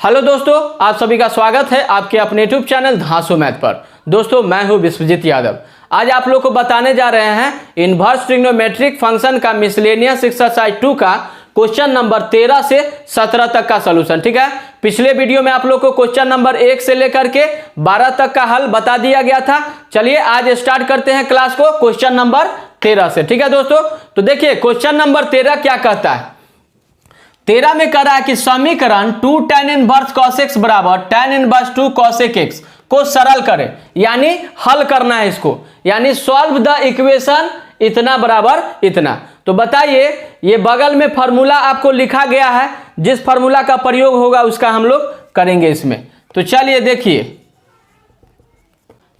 Hello दोस्तों, आप सभी का स्वागत है आपके अपने यूट्यूब चैनल धांसू मैथ पर। दोस्तों मैं हूं विश्वजीत यादव। आज आप लोग को बताने जा रहे हैं इनवर्स ट्रिग्नोमेट्रिक फंक्शन का मिसलेनियस एक्सरसाइज 2 का क्वेश्चन नंबर 13 से 17 तक का सॉल्यूशन। ठीक है, पिछले वीडियो में आप लोग को क्वेश्चन नंबर 1 से लेकर के 12 तक का हल बता दिया गया था। चलिए आज स्टार्ट करते हैं क्लास को क्वेश्चन नंबर 13 से। ठीक है दोस्तों, तो देखिए क्वेश्चन नंबर 13 क्या कहता है। 13 में कह रहा है कि समीकरण 2 tan इनवर्स cos x बराबर tan इनवर्स 2 cos x को सरल करें, यानी हल करना है इसको, यानी सॉल्व द इक्वेशन इतना बराबर इतना। तो बताइए, ये बगल में फॉर्मूला आपको लिखा गया है, जिस फॉर्मूला का प्रयोग होगा उसका हम लोग करेंगे इसमें। तो चलिए देखिए,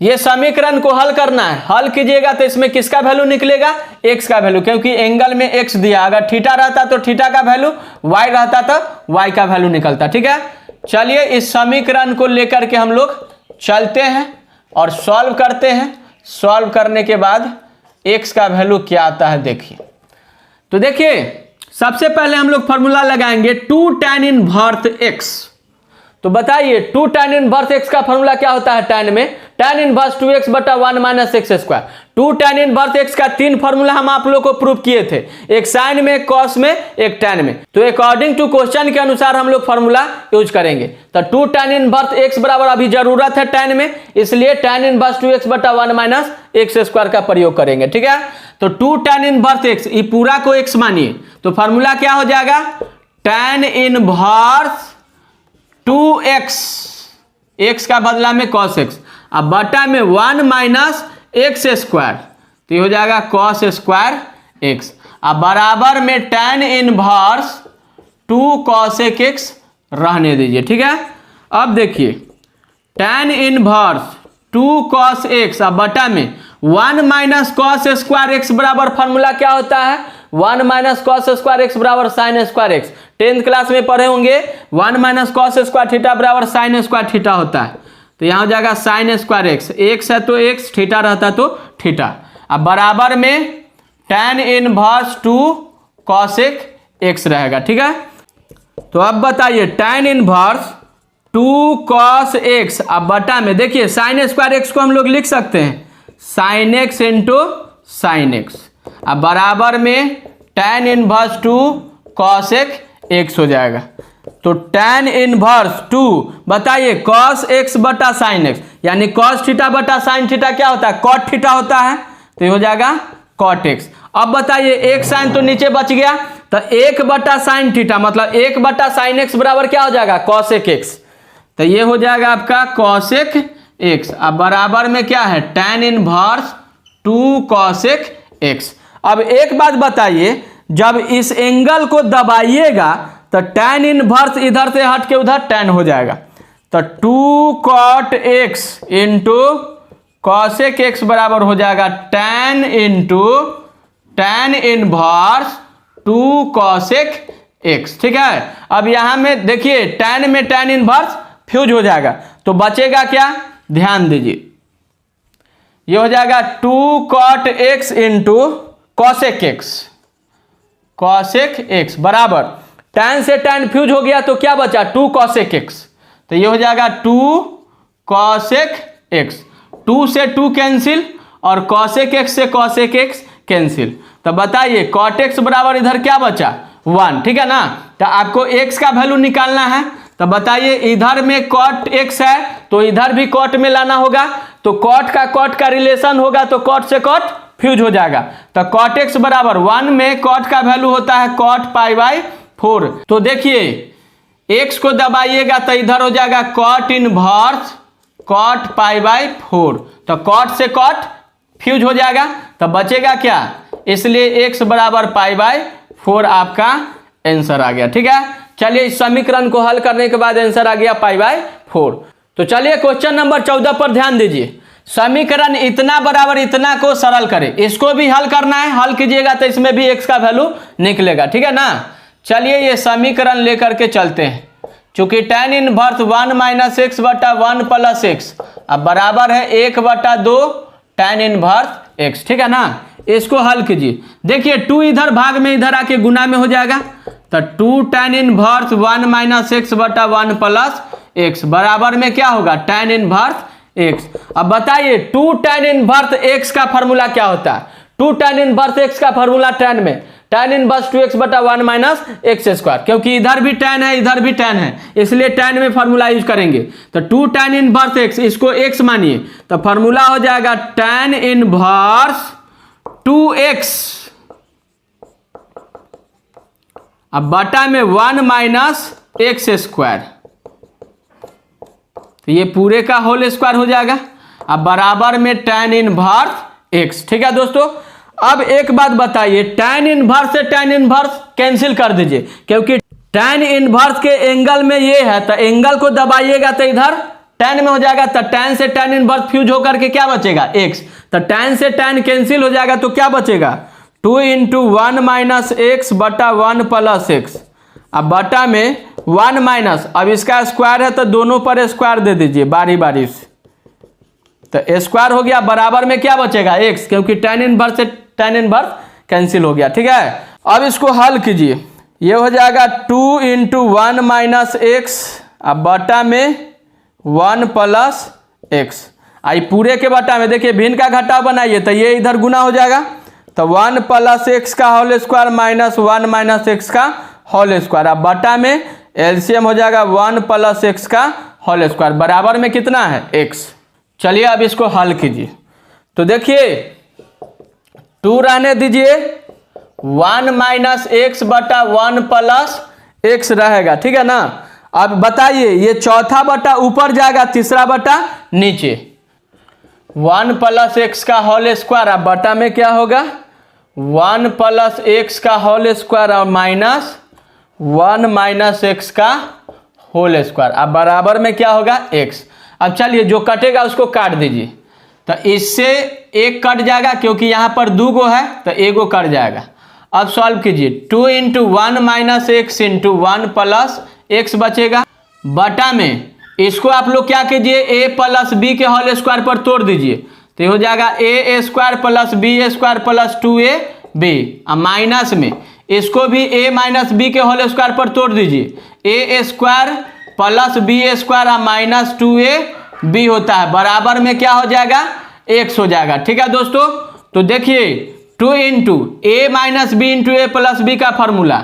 ये समीकरण को हल करना है। हल कीजिएगा तो इसमें किसका वैल्यू निकलेगा, x का वैल्यू, क्योंकि एंगल में x दिया, अगर थीटा रहता तो थीटा का वैल्यू, y रहता तो y का वैल्यू निकलता। ठीक है, चलिए इस समीकरण को लेकर के हम लोग चलते हैं और सॉल्व करते हैं। सॉल्व करने के बाद x का वैल्यू क्या आता है देखिए। तो देखिए सबसे पहले हम लोग फॉर्मूला लगाएंगे 2 tan इनवर्स x। तो बताइए 2 tan इनवर्स x का फॉर्मूला क्या होता है। tan में tan इनवर्स 2x बटा 1 minus x square. 2 tan inverse x का 3 फॉर्मूला हम आप लोग को प्रूव किए थे, एक साइन में, एक कॉस में, एक tan में। तो अकॉर्डिंग टू क्वेश्चन के अनुसार हम लोग फॉर्मूला यूज करेंगे। तो 2 tan इनवर्स x बराबर अभी जरूरत है tan में, इसलिए tan इनवर्स 2x बटा 1 माइनस एक्स स्क्वायर का प्रयोग करेंगे। ठीक है, तो 2 tan इनवर्स x, ये पूरा को x मानिए, तो फॉर्मूला क्या हो जाएगा, tan इनवर्स 2x, x का बदला में cos x, अब बटा में 1 माइनस एक्स स्क्वायर, तो ये हो जाएगा cos स्क्वायर x, अब बराबर में tan इनवर्स 2 cos x रहने दीजिए। ठीक है, अब देखिए tan इनवर्स 2 cos x, अब बटा में 1 माइनस cos स्क्वायर x बराबर फॉर्मूला क्या होता है, 1 माइनस कॉस स्क्वायर एक्स बराबर sine square x. 10th class में पढ़े होंगे 1 माइनस कॉस स्क्वायर थीटा बराबर साइन स्क्वायर थीटा होता है। तो यहां हो जाएगा साइन स्क्वायर एक्स, एक्स है तो एक्स, थीटा रहता तो थीटा, अब बराबर में tan इनवर्स 2 cos x रहेगा। ठीक है, तो अब बताइए tan इनवर्स 2 cos x, अब बटा में देखिए साइन स्क्वायर एक्स को हम लोग लिख सकते हैं sine x into sine x, अब बराबर में tan इनवर्स 2 cos x हो जाएगा। तो tan इनवर्स 2 बताइए cos x बटा sin x, यानी cos थीटा बटा sin थीटा क्या होता है, cot थीटा होता है, तो ये हो जाएगा cot x। अब बताइए एक साइन तो नीचे बच गया, तो 1 बटा sin थीटा मतलब 1 बटा sin x बराबर क्या हो जाएगा, cos x, तो ये हो जाएगा आपका cos x। अब बराबर में क्या है, tan इनवर्स 2 cos x। अब एक बात बताइए, जब इस एंगल को दबाइएगा तो tan इनवर्स इधर से हट के उधर tan हो जाएगा, तो 2 cot x into cos x बराबर हो जाएगा tan into tan inverse 2 cos x। ठीक है, अब यहां में देखिए tan में tan इनवर्स फ्यूज हो जाएगा, तो बचेगा क्या, ध्यान दीजिए, ये हो जाएगा 2 cot x into cos x बराबर tan से tan फ्यूज हो गया तो क्या बचा, 2 cos x, तो ये हो जाएगा 2 cos x, 2 से 2 कैंसिल और cos x से cos x कैंसिल, तो बताइए cot x बराबर इधर क्या बचा, 1। ठीक है ना, तो आपको x का वैल्यू निकालना है, तो बताइए इधर में cot x है तो इधर भी cot में लाना होगा, तो cot का रिलेशन होगा तो cot से cot फ्यूज हो जाएगा, तो cot x बराबर 1 में cot का वैल्यू होता है cot पाई बाई 4। तो देखिए x को दबाइएगा तो इधर हो जाएगा cot inverse cot pi by 4, तो cot से cot फ्यूज हो जाएगा, तो बचेगा क्या, इसलिए x बराबर पाई बाई 4 आपका आंसर आ गया। ठीक है, चलिए इस समीकरण को हल करने के बाद आंसर आ गया पाई बाई 4। तो चलिए क्वेश्चन नंबर 14 पर ध्यान दीजिए। समीकरण इतना बराबर इतना को सरल करें, इसको भी हल करना है, हल कीजिएगा तो इसमें भी x का वैल्यू निकलेगा। ठीक है ना, चलिए ये समीकरण लेकर के चलते हैं। चूंकि tan इनवर्स 1 माइनस एक्स बटा 1 प्लस एक्स, अब बराबर है 1 बटा 2 tan इनवर्स x। ठीक है ना, इसको हल कीजिए, देखिए 2 इधर भाग में इधर आके गुना में हो जाएगा, तो 2 tan इनवर्स 1 माइनस एक्स बटा 1 प्लस एक्स बराबर में क्या होगा tan इनवर्स एक्स। अब बताइए 2 tan इनवर्स एक्स का फॉर्मूला क्या होता है। 2 tan इनवर्स एक्स का फॉर्मूला tan में tan इनवर्स 2x बटा 1 माइनस एक्स स्क्वायर, क्योंकि इधर भी tan है इधर भी tan है, इसलिए tan में फॉर्मूला यूज करेंगे। तो 2 tan इनवर्स एक्स, इसको x मानिए, तो फॉर्मूला हो जाएगा tan इनवर्स 2x अब बटा में 1 माइनस एक्स स्क्वायर, तो ये पूरे का होल स्क्वायर हो जाएगा। अब बराबर में tan इनवर्स x। ठीक है दोस्तों, अब एक बात बताइए, tan इनवर्स से tan इनवर्स कैंसिल कर दीजिए, क्योंकि tan इनवर्स के एंगल में ये है, तो एंगल को दबाइएगा तो इधर tan में हो जाएगा, तो tan से tan इनवर्स फ्यूज होकर के क्या बचेगा x, तो tan से tan कैंसिल हो जाएगा, तो क्या बचेगा 2 इंटू 1 माइनस एक्स बटा 1 प्लस एक्स। अब बटा में 1 माइनस, अब इसका स्क्वायर है तो दोनों पर स्क्वायर दे दीजिए बारी बारी से, तो स्क्वायर हो गया, बराबर में क्या बचेगा x, क्योंकि tan इनवर्स से tan इनवर्स कैंसिल हो गया। ठीक है, अब इसको हल कीजिए, ये हो जाएगा 2 इंटू 1 माइनस एक्स अब बटा में 1 प्लस एक्स। आई पूरे के बटा में देखिए भिन्न का घटाव बनाइए, तो ये इधर गुना हो जाएगा, तो 1 प्लस एक्स का whole square minus 1 minus X का होल स्क्वायर। अब बटा में एलसीएम हो जाएगा 1 प्लस एक्स का होल स्क्वायर, बराबर में कितना है x। चलिए अब इसको हल कीजिए, तो देखिए 2 रहने दीजिए, 1 माइनस एक्स बटा 1 प्लस एक्स रहेगा। ठीक है ना। अब बताइए ये चौथा बटा ऊपर जाएगा, तीसरा बटा नीचे, 1 प्लस एक्स का होल स्क्वायर, अब बटा में क्या होगा 1 प्लस एक्स का होल स्क्वायर और माइनस 1 माइनस एक्स का होल स्क्वायर, अब बराबर में क्या होगा x। अब चलिए जो कटेगा उसको काट दीजिए, तो इससे एक कट जाएगा, क्योंकि यहाँ पर 2 गो है तो एगो कट जाएगा। अब सॉल्व कीजिए, 2 into 1 minus X into 1 plus X बचेगा, बटा में इसको आप लोग क्या कीजिए a प्लस बी के होल स्क्वायर पर तोड़ दीजिए, तो हो जाएगा a square plus B square plus 2ab। अब माइनस में इसको भी a माइनस बी के होल स्क्वायर पर तोड़ दीजिए, a square plus B square minus 2ab होता है, बराबर में क्या हो जाएगा x हो जाएगा। ठीक है दोस्तों, तो देखिए 2 into A minus B into A plus B का formula,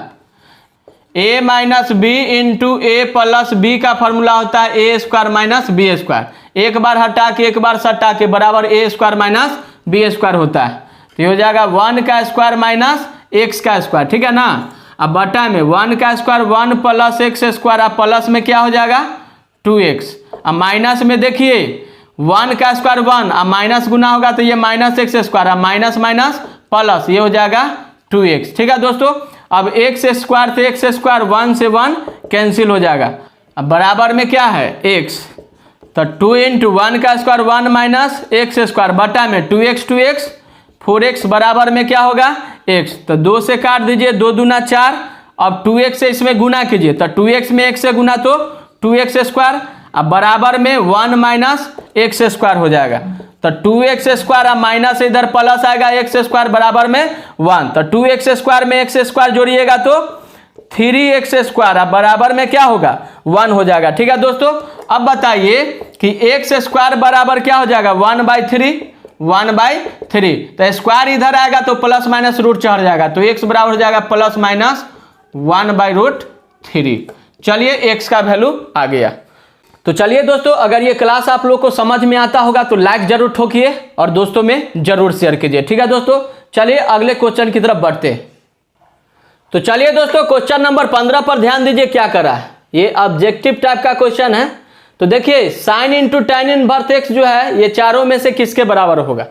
a minus B into A plus B का फॉर्मूला होता है A square minus B square, एक बार हटा के एक बार सटा के बराबर A square minus B square होता है, तो ये हो जाएगा 1 का स्क्वायर माइनस एक्स का स्क्वायर। ठीक है ना। अब बटा में 1 का स्क्वायर 1 प्लस एक्स स्क्वायर, अब प्लस में क्या हो जाएगा 2x। अब माइनस में देखिए 1 का स्क्वायर 1, अब माइनस गुना होगा तो ये माइनस एक्स स्क्वायर, अब माइनस माइनस प्लस, ये हो जाएगा 2x। ठीक है दोस्तों, अब एक्स स्क्वायर से एक्स स्क्वायर 1 से 1 कैंसिल हो जाएगा, अब बराबर में क्या है x, तो 2 इंटू 1 का स्क्वायर 1 माइनस एक्स स्क्वायर बटा में 2x 4x बराबर में क्या होगा x, तो 2 से काट दीजिए, 2 दूना 4, अब 2x से इसमें गुना कीजिए, तो 2x में x से गुना तो 2x स्क्वायर, अब बराबर में 1 माइनस एक्स स्क्वायर हो जाएगा, तो 2x स्क्वायर, अब माइनस इधर प्लस आएगा x स्क्वायर बराबर में 1, तो 2x स्क्वायर में x स्क्वायर जोड़िएगा तो 3x स्क्वायर, अब बराबर में क्या होगा 1 हो जाएगा। ठीक है दोस्तों, अब बताइए कि x स्क्वायर बराबर क्या हो जाएगा 1/3, तो स्क्वायर इधर आएगा तो प्लस माइनस रूट चढ़ जाएगा, तो x बराबर हो जाएगा प्लस माइनस 1/√3। चलिए x का वैल्यू आ गया। तो चलिए दोस्तों, अगर ये क्लास आप लोग को समझ में आता होगा तो लाइक जरूर ठोकिए और दोस्तों में जरूर शेयर कीजिए। ठीक है दोस्तों, चलिए अगले क्वेश्चन की तरफ बढ़ते हैं। तो चलिए दोस्तों, क्वेश्चन नंबर 15 पर ध्यान दीजिए क्या करा है, ये ऑब्जेक्टिव टाइप का क्वेश्चन है। तो देखिए sine into tan inverse x जो है ये चारों में से किसके बराबर होगा,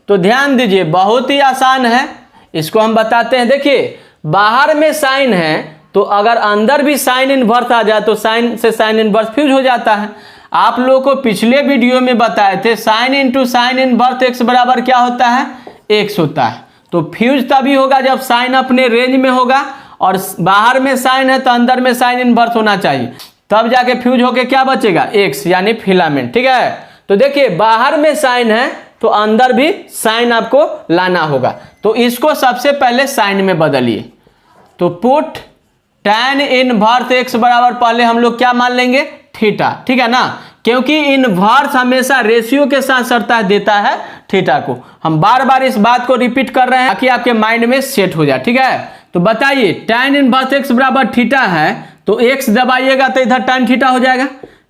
तो ध्यान दीजिए बहुत ही आसान है, इसको हम बताते हैं। देखिए बाहर में साइन है, तो अगर अंदर भी साइन इनवर्स आ जाए तो साइन से साइन इनवर्स फ्यूज हो जाता है। आप लोगों को पिछले वीडियो में बताए थे sine into sine inverse x बराबर क्या होता है x होता है, तो फ्यूज तभी होगा जब साइन अपने रेंज में होगा और बाहर में साइन है तो अंदर में साइन इनवर्स होना चाहिए, तब जाके फ्यूज होके क्या बचेगा x, यानी फिलामेंट। ठीक है, तो देखिए बाहर में साइन है तो अंदर भी साइन आपको लाना होगा, तो इसको सबसे पहले साइन में बदलिए, तो पुट tan इनवर्स x बराबर पहले हम लोग क्या मान लेंगे, थीटा, ठीक है ना, क्योंकि इनवर्स हमेशा रेशियो के साथ सरता देता है थीटा को। हम बार बार इस बात को रिपीट कर रहे हैं ताकि आपके माइंड में सेट हो जाए, ठीक है। तो बताइए tan इनवर्स x बराबर थीटा है, तो x दबाइएगा तो इधर tan थीटा हो जाएगा,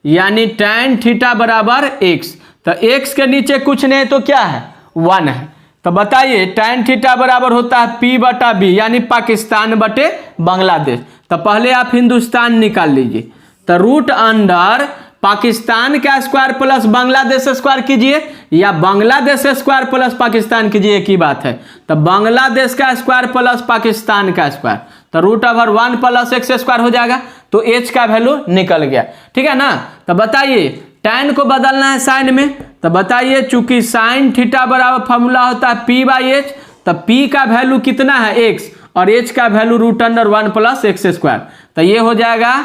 यानी tan थीटा बराबर x। तो x के नीचे कुछ नहीं तो क्या है, 1 है। तो बताइए tan थीटा बराबर होता है P/B, यानी पाकिस्तान बटे बांग्लादेश। तो पहले आप हिंदुस्तान निकाल लीजिए, तो रूट अंडर पाकिस्तान का स्क्वायर प्लस बांग्लादेश स्क्वायर कीजिए, या बांग्लादेश स्क्वायर प्लस पाकिस्तान कीजिए, एक ही बात है। तो बांग्लादेश का स्क्वायर प्लस पाकिस्तान का स्क्वायर, तो root over 1 plus x square हो जाएगा, तो h का वैल्यू निकल गया, ठीक है ना। तो बताइए tan को बदलना है साइन में, तो बताइए चूंकि साइन थीटा बराबर फॉर्मूला होता है P/H, तो P का वैल्यू कितना है x, और h का value root under 1 plus x square, तो ये हो जाएगा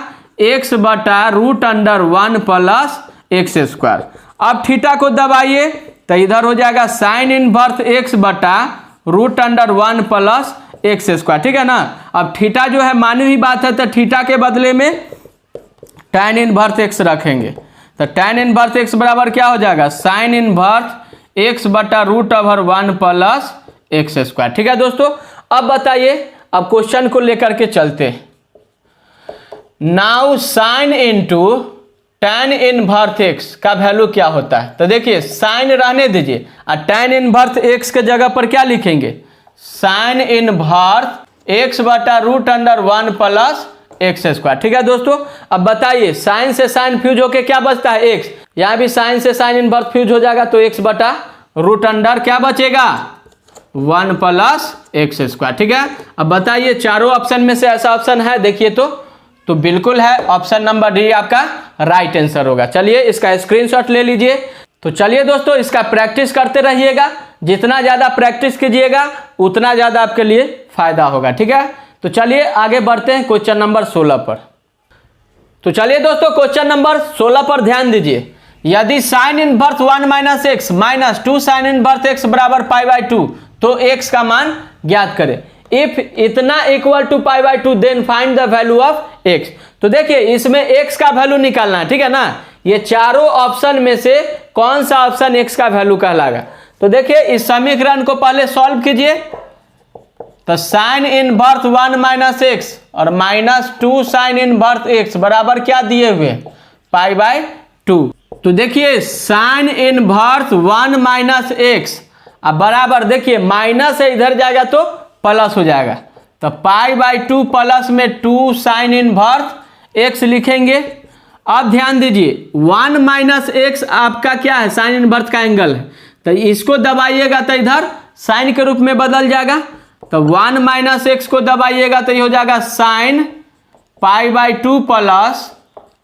x बटा root under 1 plus x square. अब थीटा को दबाइए तो इधर हो जाएगा साइन इनवर्स x बटा root under 1 plus x square, ठीक है ना। अब थीटा जो है मानी हुई बात है, तो थीटा के बदले में tan इनवर्स x रखेंगे, तो tan इनवर्स x बराबर क्या हो जाएगा, साइन इनवर्स x बटा root over 1 plus x square, ठीक है दोस्तों। अब बताइए, अब क्वेश्चन को लेकर के चलते हैं। Now sine into tan inverse x का वैल्यू क्या होता है, तो देखिए साइन रहने दीजिए और tan इनवर्स x के जगह पर क्या लिखेंगे, साइन इनवर्स x बटा root under 1 plus x square, ठीक है दोस्तों। अब बताइए साइन से साइन फ्यूज होके क्या बचता है, x, यहाँ भी साइन से साइन इनवर्स फ्यूज हो जाएगा, तो x बटा रूट अंडर क्या बचेगा, 1 प्लस x स्क्वायर, ठीक है। अब बताइए चारों ऑप्शन में से ऐसा ऑप्शन है, देखिए तो बिल्कुल है, ऑप्शन नंबर डी आपका राइट आंसर होगा। चलिए इसका स्क्रीनशॉट ले लीजिए। तो चलिए दोस्तों इसका प्रैक्टिस करते रहिएगा, जितना ज़्यादा प्रैक्टिस कीजिएगा उतना ज़्यादा आपके लिए फायदा होगा, ठीक है। तो चलिए आगे बढ़ते हैं क्वेश्चन नंबर 16 पर। तो चलिए दोस्तों क्वेश्चन नंबर 16 पर ध्यान दीजिए। यदि sine inverse 1 minus x minus 2 sine inverse x बराबर π/2, तो x का मान ज्ञात करें। इफ इतना equal to π/2 then find the value of x। तो देखिए इसमें x का वैल्यू निकालना है, ठीक है ना। ये चारों ऑप्शन में से कौन सा ऑप्शन x का वैल्यू कहलाएगा। तो देखिए इस समीकरण को पहले सॉल्व कीजिए। तो साइन इनवर्स 1 माइनस एक्स और माइनस 2 साइन इनवर्स एक्स बराबर क्या दिए हुए, π/2। तो देखिए साइन इनवर्स 1 माइनस एक्स अब बराबर, देखिए माइनस है इधर जाएगा तो प्लस हो जाएगा, तो π/2 प्लस में 2 साइन इनवर्स एक्स लिखेंगे। अब ध्यान दीजिए 1 माइनस एक्स आपका क्या है, साइन इनवर्स का एंगल है, तो इसको दबाइएगा तो इधर साइन के रूप में बदल जाएगा। तो 1 माइनस एक्स को दबाइएगा तो ये हो जाएगा sine π/2 plus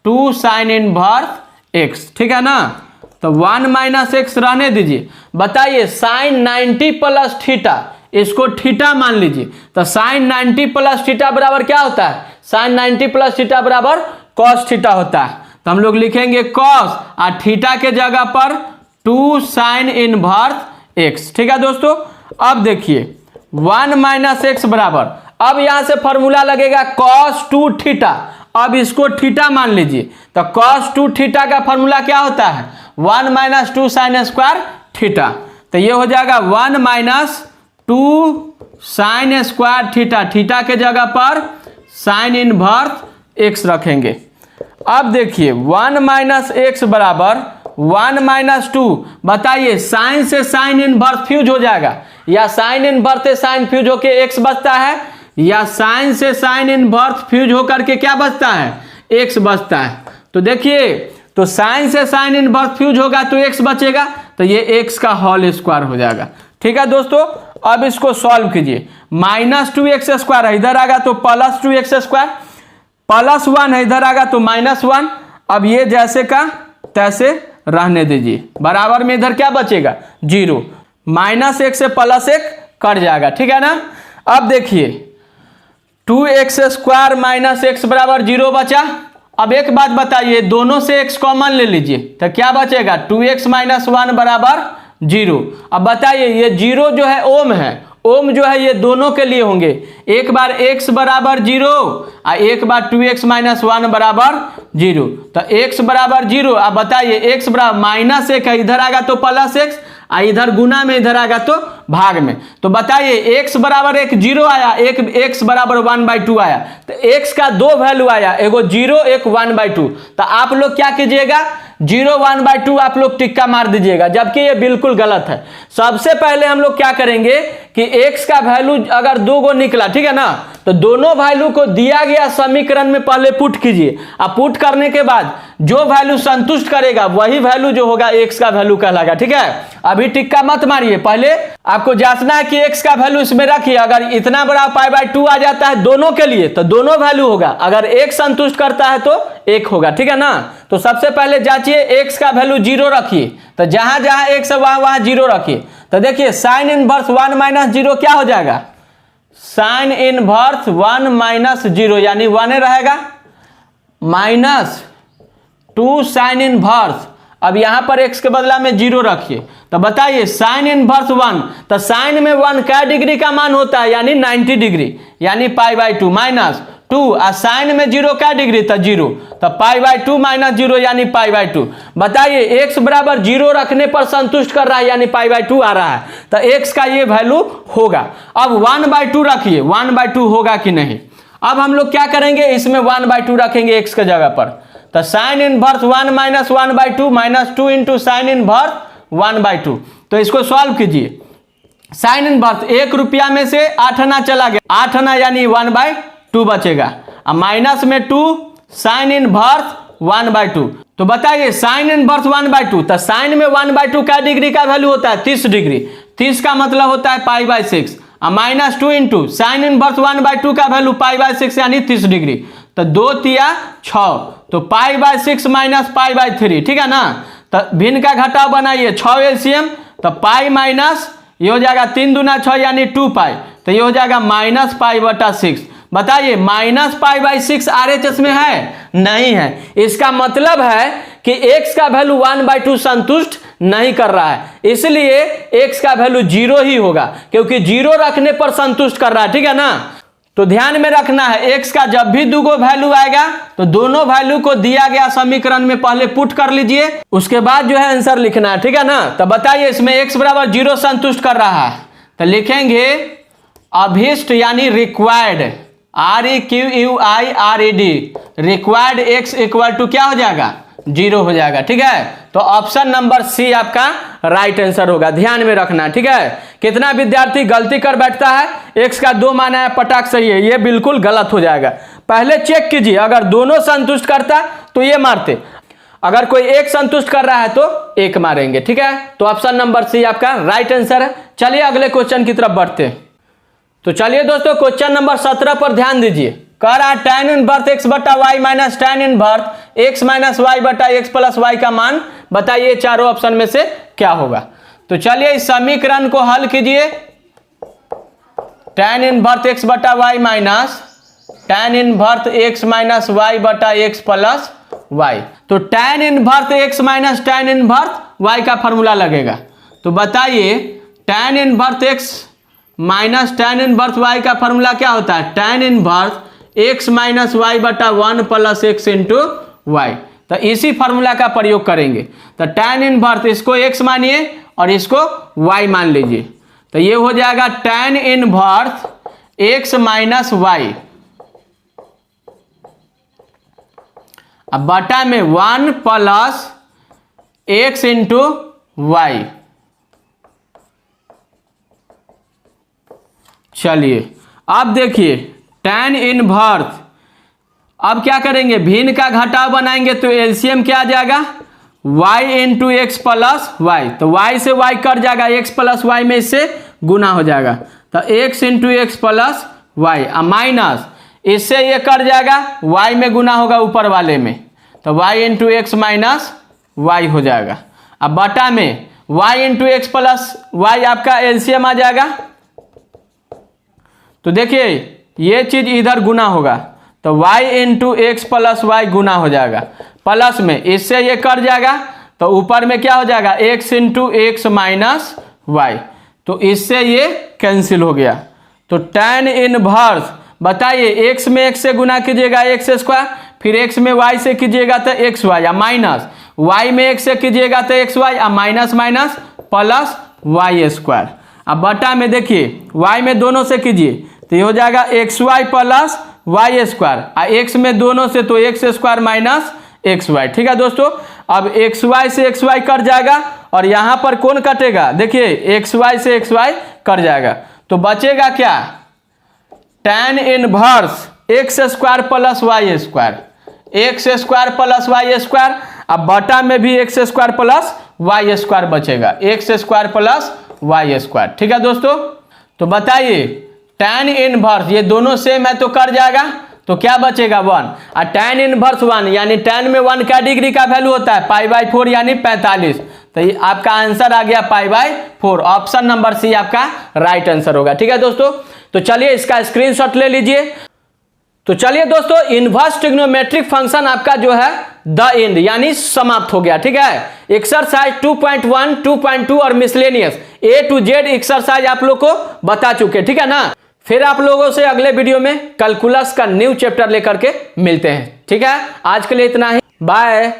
2 sine inverse x, ठीक है ना। तो 1 माइनस एक्स रहने दीजिए। बताइए साइन 90 प्लस थीटा, इसको थीटा मान लीजिए। तो साइन 90 प्लस थीटा बराबर क्या होता है, साइन 90 प्लस थीटा बराबर कॉस थीटा होता है। तो हम लोग लिखेंगे कॉस और थीटा के जगह पर 2 साइन इनवर्स एक्स, ठीक है दोस्तों। अब देखिए 1 माइनस एक्स बराबर, अब यहां से फॉर्मूला लगेगा cos 2 थीटा। अब इसको थीटा मान लीजिए। तो cos 2 थीटा का फॉर्मूला क्या होता है, 1 माइनस 2 साइन स्क्वायर थीटा। तो ये हो जाएगा 1 minus 2 sine square theta, theta के जगह पर साइन इनवर्स एक्स रखेंगे। अब देखिए 1 माइनस एक्स बराबर 1 माइनस 2, बताइए साइन से साइन इनवर्स फ्यूज हो जाएगा, या साइन इनवर्स से साइन फ्यूज होके एक्स बचता है, या साइन से साइन इनवर्स फ्यूज होकर के क्या बचता है, एक्स बचता है। तो देखिए तो साइन से साइन इनवर्स फ्यूज होगा तो एक्स बचेगा, तो ये एक्स का होल स्क्वायर हो जाएगा, ठीक है दोस्तों। अब इसको सॉल्व कीजिए। माइनस 2x स्क्वायर है इधर आएगा तो प्लस 2x स्क्वायर, प्लस 1 है इधर आएगा तो माइनस 1। अब ये जैसे का तैसे रहने दीजिए, बराबर में इधर क्या बचेगा, 0। माइनस 1 से प्लस 1 कट जाएगा, ठीक है ना। अब देखिए 2x स्क्वायर माइनस x बराबर 0 बचा। अब एक बात बताइए, दोनों से x कॉमन ले लीजिए तो क्या बचेगा, 2x माइनस 1 बराबर 0। अब बताइए ये 0 जो है ओम है, ओम जो है ये दोनों के लिए होंगे, एक बार x बराबर 0 और एक बार 2x माइनस 1 बराबर 0। तो x बराबर 0, अब बताइए x बराबर -1 है, इधर आएगा तो +x, इधर गुना में इधर आएगा तो भाग में। तो बताइए x बराबर एक 0 आया, एक x बराबर 1/2 आया, तो x का दो वैल्यू आया, एगो 0 एक 1/2। तो आप लोग क्या कीजिएगा, 0 1/2 आप लोग टिक्का मार दीजिएगा, जबकि ये बिल्कुल गलत है। सबसे पहले हम लोग क्या करेंगे कि x का वैल्यू अगर 2 गो निकला, ठीक है ना, तो दोनों वैल्यू को दिया गया समीकरण में पहले पुट कीजिए। अब पुट करने के बाद जो वैल्यू संतुष्ट करेगा वही वैल्यू जो होगा x का वैल्यू कहलाएगा, ठीक है। अभी टिक्का मत मारिए, पहले आपको जांचना है कि x का वैल्यू इसमें रखिए। अगर इतना बड़ा π/2 आ जाता है दोनों के लिए तो दोनों वैल्यू होगा, अगर x संतुष्ट करता है तो 1 होगा, ठीक है ना। तो सबसे पहले जांचिए x का वैल्यू 0 रखिए, तो जहां जहां x है वहां वहां 0 रखिए। तो देखिए साइन इनवर्स 1 - 0 क्या हो जाएगा, साइन इनवर्स 1 - 0 यानी 1 रहेगा, -2 साइन इनवर्स, अब यहां पर x के बदला में 0 रखिए। तो बताइए साइन इनवर्स 1, तो साइन में 1 क्या डिग्री का मान होता है, यानी 90 डिग्री, यानी π/2 -2, और साइन में 0 क्या डिग्री था 0, तो π/2 - 0 यानी π/2। बताइए x बराबर 0 रखने पर संतुष्ट कर रहा है, यानी π/2 आ रहा है, तो x का ये वैल्यू होगा। अब 1/2 रखिए, 1/2 होगा कि नहीं। अब हम लोग क्या करेंगे, इसमें 1/2 रखेंगे x के जगह पर, तो sine inverse 1 - 1/2 -2 into sine inverse 1/2। तो इसको सॉल्व कीजिए। साइन इनवर्स 1 रुपया में से 8 आना चला गया, 8 आना यानी 1/2 बचेगा, और माइनस में 2 साइन इनवर्स 1/2। तो बताइए साइन इनवर्स 1/2, तो साइन में 1/2 का डिग्री का वैल्यू होता है 30 डिग्री, 30 का मतलब होता है π/6, और -2 इंटू साइन इनवर्स 1/2 का वैल्यू π/6 यानी 30 डिग्री, तो 2 तिया 6, तो π/6 माइनस π/3, ठीक है ना। तो भिन्न का घटाव बनाइए, 6 एलसीएम, तो पाई माइनस ये हो जाएगा 3 दूना 6 यानी 2π, तो ये हो जाएगा -π/6। बताइए -π/6 RHS में है, नहीं है। इसका मतलब है कि x का वैल्यू 1/2 संतुष्ट नहीं कर रहा है, इसलिए x का वैल्यू 0 ही होगा, क्योंकि 0 रखने पर संतुष्ट कर रहा है, ठीक है ना। तो ध्यान में रखना है x का जब भी दुगो वैल्यू आएगा तो दोनों वैल्यू को दिया गया समीकरण में पहले पुट कर लीजिए, उसके बाद जो है आंसर लिखना है, ठीक है ना। तो बताइए इसमें x बराबर 0 संतुष्ट कर रहा है, तो लिखेंगे अभीष्ट यानी required, REQUIRED, required x equal to क्या हो जाएगा 0 हो जाएगा, ठीक है। तो ऑप्शन नंबर सी आपका राइट आंसर होगा, ध्यान में रखना, ठीक है। कितना विद्यार्थी गलती कर बैठता है, x का 2 माना है पटाख सही है, ये बिल्कुल गलत हो जाएगा। पहले चेक कीजिए, अगर दोनों संतुष्ट करता तो ये मारते, अगर कोई एक संतुष्ट कर रहा है तो एक मारेंगे, ठीक है। तो ऑप्शन नंबर सी आपका राइट आंसर है। चलिए अगले क्वेश्चन की तरफ बढ़ते हैं। तो चलिए दोस्तों क्वेश्चन नंबर 17 पर ध्यान दीजिए। कह रहा है tan इनवर्स x बटा Y minus tan inverse x minus Y बटा x प्लस वाई का मान बताइए चारों ऑप्शन में से क्या होगा। तो चलिए इस समीकरण को हल कीजिए। tan इनवर्स x बटा Y minus tan inverse x minus Y बटा x प्लस वाई। तो tan inverse x minus tan inverse Y का फॉर्मूला लगेगा। तो बताइए tan inverse x minus tan inverse Y का फॉर्मूला क्या होता है, tan inverse x minus Y बटा 1 प्लस x इंटू वाई। तो इसी फॉर्मूला का प्रयोग करेंगे। तो tan इनवर्स इसको x मानिए और इसको y मान लीजिए, तो ये हो जाएगा tan inverse x minus Y, अब बटा में 1 प्लस x इंटू वाई। चलिए अब देखिए tan इनवर्स, अब क्या करेंगे भिन्न का घटाव बनाएंगे तो एलसीएम क्या आ जाएगा y into x plus Y. तो y से y कट जाएगा, x प्लस वाई में इससे गुना हो जाएगा, तो x into x plus Y, minus इससे ये कट जाएगा, y में गुना होगा ऊपर वाले में, तो y into X minus Y हो जाएगा। अब बटा में y into x plus Y आपका एलसीएम आ जाएगा। तो देखिए ये चीज इधर गुना होगा, तो y into x plus y गुना हो जाएगा, प्लस में इससे ये कट जाएगा, तो ऊपर में क्या हो जाएगा x into X minus Y. तो इससे ये कैंसिल हो गया। तो tan इनवर्स बताइए, x में x से गुना कीजिएगा एक्स स्क्वायर, फिर x में y से कीजिएगा तो एक्स वाई, या माइनस y में x से कीजिएगा तो एक्स वाई, या minus minus plus Y square. अब बटा में देखिए y में दोनों से कीजिए तो ये हो जाएगा X Y plus Y square, और x में दोनों से तो X square minus X Y. ठीक है दोस्तों, अब एक्स वाई से एक्स वाई कट जाएगा और यहाँ पर कौन कटेगा, देखिए एक्स वाई से एक्स वाई कट जाएगा, तो बचेगा क्या, tan inverse X square plus Y square, X square plus Y square. अब बटा में भी X square plus Y square बचेगा, x square plus Y square. ठीक है दोस्तों, तो बताइए tan इनवर्स ये दोनों सेम है तो कर जाएगा, तो क्या बचेगा 1, और tan इनवर्स 1 यानी tan में 1 क्या डिग्री का वैल्यू होता है, π/4 यानी 45। तो ये आपका आंसर आ गया π/4, ऑप्शन नंबर सी आपका राइट आंसर होगा। ठीक है दोस्तों, तो चलिए इसका स्क्रीनशॉट ले लीजिए। तो चलिए दोस्तों, इनवर्स ट्रिग्नोमेट्रिक फंक्शन आपका जो है द एंड यानी समाप्त हो गया। ठीक है, एक्सरसाइज 2.1, 2.2 और miscellaneous A to Z exercise आप लोग को बता चुके। ठीक है ना, फिर आप लोगों से अगले वीडियो में कैलकुलस का न्यू चैप्टर लेकर के मिलते हैं। ठीक है, आज के लिए इतना ही, बाय।